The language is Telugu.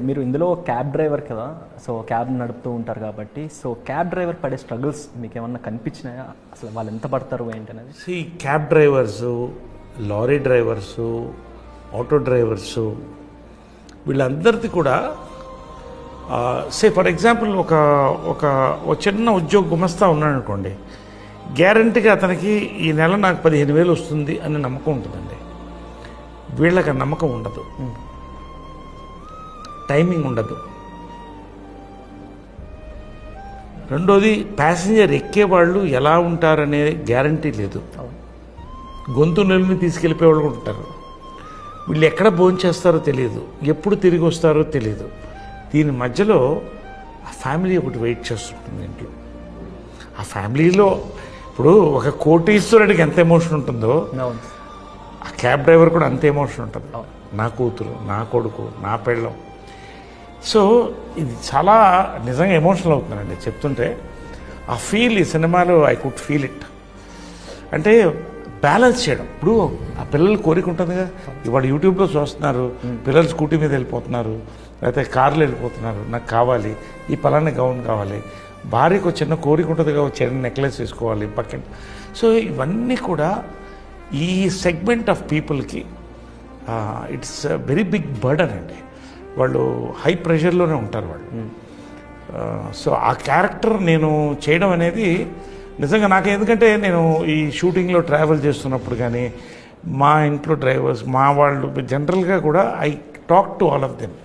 మీరు ఇందులో క్యాబ్ డ్రైవర్ కదా, సో క్యాబ్ నడుపుతూ ఉంటారు కాబట్టి, సో క్యాబ్ డ్రైవర్ పడే స్ట్రగుల్స్ మీకు ఏమన్నా కనిపించినాయా? అసలు వాళ్ళు ఎంత పడతారు ఏంటి అనేది? ఈ cab drivers, lorry drivers, auto drivers, వీళ్ళందరిది కూడా ఫర్ ఎగ్జాంపుల్ ఒక చిన్న ఉద్యోగ గుమస్తా ఉన్నాడు అనుకోండి, గ్యారంటీగా అతనికి ఈ నెల నాకు 15,000 వస్తుంది అనే నమ్మకం ఉంటుందండి. వీళ్ళకి ఆ నమ్మకం ఉండదు, టైమింగ్ ఉండదు. రెండోది, ప్యాసింజర్ ఎక్కేవాళ్ళు ఎలా ఉంటారనే గ్యారంటీ లేదు. గొంతు నెలని తీసుకెళ్ళిపోయేవాళ్ళు కూడా ఉంటారు. వీళ్ళు ఎక్కడ భోంచేస్తారో తెలియదు, ఎప్పుడు తిరిగి వస్తారో తెలియదు. దీని మధ్యలో ఆ ఫ్యామిలీ ఒకటి వెయిట్ చేస్తుంటుంది ఇంట్లో. ఆ ఫ్యామిలీలో ఇప్పుడు ఒక కోటీశ్వరుడికి ఎంత ఎమోషన్ ఉంటుందో ఆ క్యాబ్ డ్రైవర్ కూడా అంత ఎమోషన్ ఉంటుంది. నా కూతురు, నా కొడుకు, నా పెళ్ళం. సో ఇది చాలా నిజంగా ఎమోషనల్ అవుతుందండి చెప్తుంటే. ఆ ఫీల్ ఈ సినిమాలో ఐ కుడ్ ఫీల్ ఇట్. అంటే బ్యాలెన్స్ చేయడం. ఇప్పుడు ఆ పిల్లలు కోరిక ఉంటుంది కదా, ఇవాళ యూట్యూబ్లో చూస్తున్నారు, పిల్లలు స్కూటీ మీద వెళ్ళిపోతున్నారు, లేకపోతే కార్లో వెళ్ళిపోతున్నారు, నాకు కావాలి ఈ పలానా గౌన్ కావాలి, భార్యకు ఒక చిన్న కోరిక ఉంటుంది కదా, చిన్న నెక్లెస్ వేసుకోవాలి పక్కన. సో ఇవన్నీ కూడా ఈ సెగ్మెంట్ ఆఫ్ పీపుల్కి ఇట్స్ వెరీ బిగ్ బర్డన్ అండి. వాళ్ళు హై ప్రెషర్లోనే ఉంటారు వాళ్ళు. సో ఆ క్యారెక్టర్ నేను చేయడం అనేది నిజంగా నాకు, ఎందుకంటే నేను ఈ షూటింగ్లో ట్రావెల్ చేస్తున్నప్పుడు కానీ మా ఇంట్లో డ్రైవర్స్, మా వాళ్ళు జనరల్గా కూడా I talk to all of them.